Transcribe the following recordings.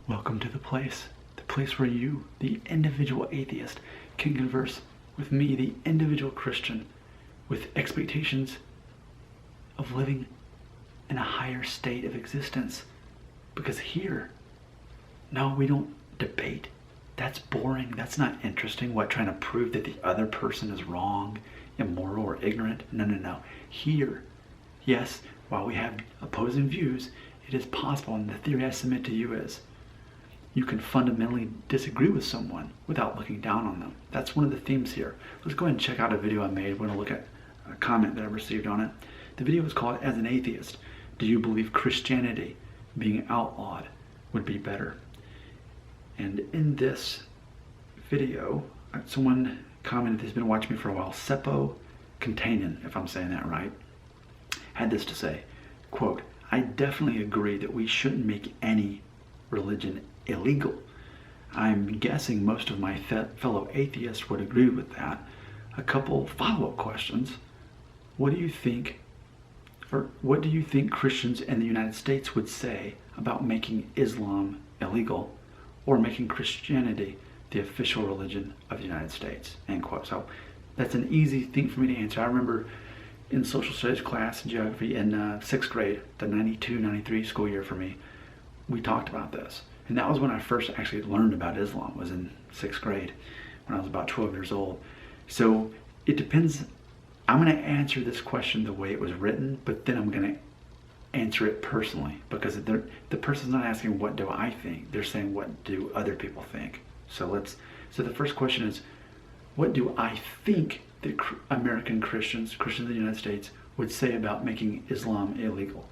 Welcome to the place where you, the individual atheist, can converse with me, the individual Christian, with expectations of living in a higher state of existence. Because here, no, we don't debate. That's boring. That's not interesting. What, trying to prove that the other person is wrong, immoral, or ignorant? No. Here, yes, while we have opposing views, it is possible, and the theory I submit to you is, you can fundamentally disagree with someone without looking down on them. That's one of the themes here. Let's go ahead and check out a video I made. We're going to look at a comment that I received on it. The video was called, "As an Atheist, Do You Believe Christianity Being Outlawed Would Be Better?" And in this video, someone commented, who's been watching me for a while, Seppo Containen, if I'm saying that right, had this to say, quote, "I definitely agree that we shouldn't make any religion illegal. I'm guessing most of my fellow atheists would agree with that. A couple follow-up questions. What do you think Christians in the United States would say about making Islam illegal or making Christianity the official religion of the United States?" End quote. So that's an easy thing for me to answer. I remember in social studies class and geography in 6th grade, the 92-93 school year for me, we talked about this. And that was when I first actually learned about Islam, was in 6th grade, when I was about 12 years old. So it depends. I'm going to answer this question the way it was written, but then I'm going to answer it personally, because the person's not asking what do I think, they're saying what do other people think. So the first question is, what do I think that American Christians in the United States would say about making Islam illegal?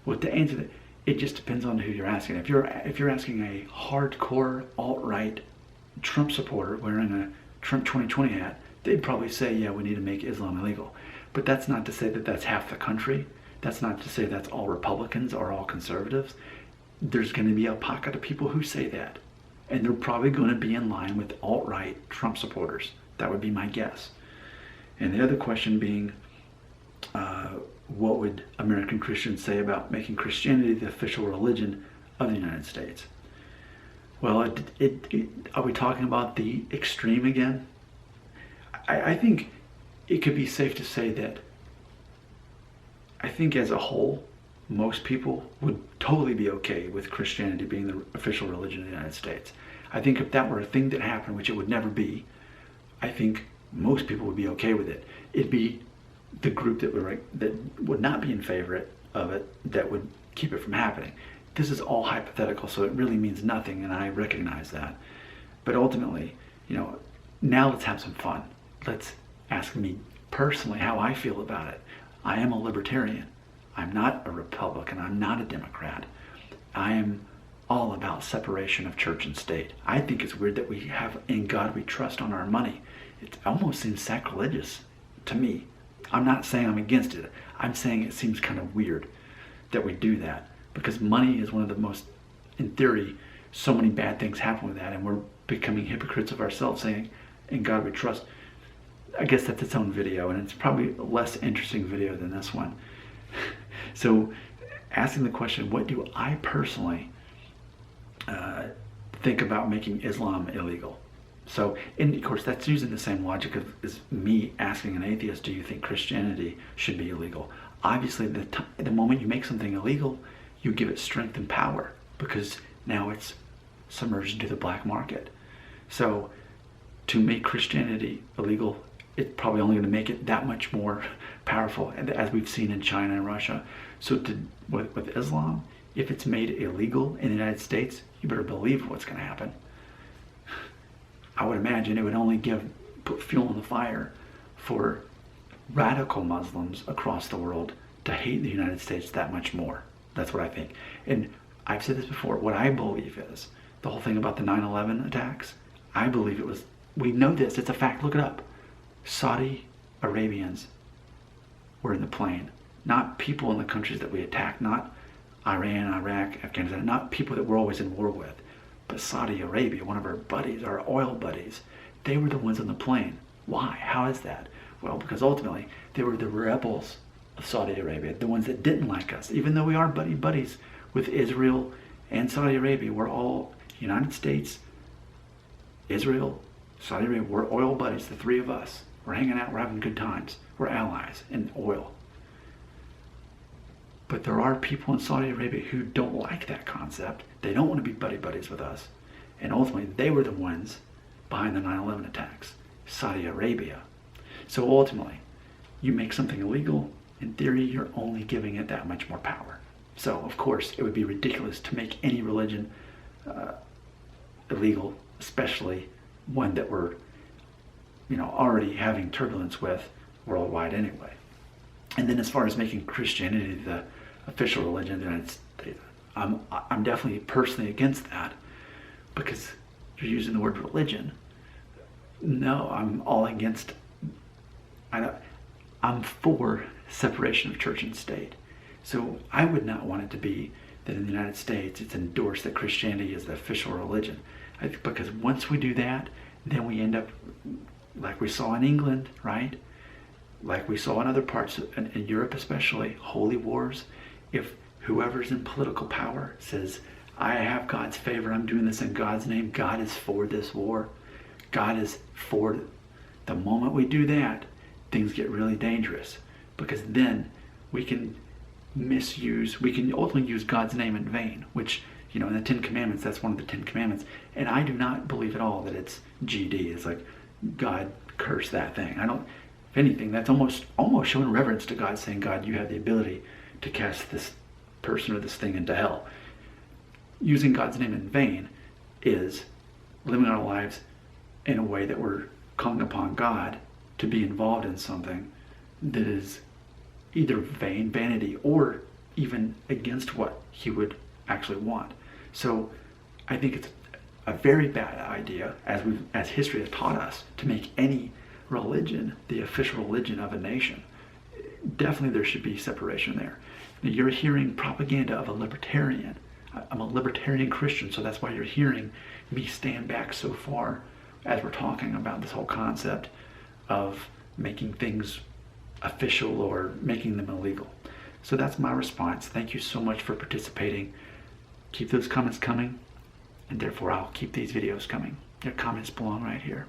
Well, to answer that, it just depends on who you're asking. If you're asking a hardcore alt-right Trump supporter wearing a Trump 2020 hat, they'd probably say, yeah, we need to make Islam illegal. But that's not to say that that's half the country. That's not to say that's all Republicans or all conservatives. There's going to be a pocket of people who say that. And they're probably going to be in line with alt-right Trump supporters. That would be my guess. And the other question being, what would American Christians say about making Christianity the official religion of the United States? Well, are we talking about the extreme again? I think it could be safe to say that I think as a whole, most people would totally be okay with Christianity being the official religion of the United States. I think if that were a thing that happened, which it would never be, I think most people would be okay with it. It'd be the group that would not be in favor of it that would keep it from happening. This is all hypothetical, so it really means nothing, and I recognize that. But ultimately, now let's have some fun. Let's ask me personally how I feel about it. I am a libertarian. I'm not a Republican. I'm not a Democrat. I am all about separation of church and state. I think it's weird that we have "In God We Trust" on our money. It almost seems sacrilegious to me. I'm not saying I'm against it. I'm saying it seems kind of weird that we do that, because money is one of the most, in theory, so many bad things happen with that, and we're becoming hypocrites of ourselves saying "In God We Trust." I guess that's its own video, and it's probably a less interesting video than this one. So asking the question, what do I personally think about making Islam illegal? So, and of course, that's using the same logic as me asking an atheist, do you think Christianity should be illegal? Obviously, the moment you make something illegal, you give it strength and power, because now it's submerged into the black market. So to make Christianity illegal, it's probably only going to make it that much more powerful, and as we've seen in China and Russia. So with Islam, if it's made illegal in the United States, you better believe what's going to happen. I would imagine it would only put fuel on the fire for radical Muslims across the world to hate the United States that much more. That's what I think. And I've said this before, what I believe is, the whole thing about the 9/11 attacks, I believe it was, we know this, it's a fact, look it up. Saudi Arabians were in the plane, not people in the countries that we attacked, not Iran, Iraq, Afghanistan, not people that we're always in war with. But Saudi Arabia, one of our buddies, our oil buddies, they were the ones on the plane. Why? How is that? Well, because ultimately they were the rebels of Saudi Arabia, the ones that didn't like us, even though we are buddies with Israel and Saudi Arabia, we're all United States, Israel, Saudi Arabia, we're oil buddies, the three of us. We're hanging out, we're having good times. We're allies in oil. But there are people in Saudi Arabia who don't like that concept. They don't want to be buddy-buddies with us. And ultimately, they were the ones behind the 9/11 attacks. Saudi Arabia. So ultimately, you make something illegal, in theory, you're only giving it that much more power. So, of course, it would be ridiculous to make any religion illegal, especially one that we're, already having turbulence with worldwide anyway. And then as far as making Christianity the official religion of the United States, I'm definitely personally against that, because you're using the word religion. No, I'm all against, I'm for separation of church and state. So I would not want it to be that in the United States it's endorsed that Christianity is the official religion. Because once we do that, then we end up like we saw in England, right? Like we saw in other parts, in Europe especially, holy wars. If whoever's in political power says, I have God's favor, I'm doing this in God's name, God is for this war, God is for it. The moment we do that, things get really dangerous, because then we can we can ultimately use God's name in vain, which, in the Ten Commandments, that's one of the Ten Commandments. And I do not believe at all that it's GD. It's like God curse that thing. If anything, that's almost showing reverence to God, saying, God, you have the ability to cast this person or this thing into hell. Using God's name in vain is living our lives in a way that we're calling upon God to be involved in something that is either vanity, or even against what he would actually want. So I think it's a very bad idea, as history has taught us, to make any religion the official religion of a nation. Definitely there should be separation there. You're hearing propaganda of a libertarian. I'm a libertarian Christian, so that's why you're hearing me stand back so far as we're talking about this whole concept of making things official or making them illegal. So that's my response. Thank you so much for participating. Keep those comments coming, and therefore I'll keep these videos coming. Your comments belong right here.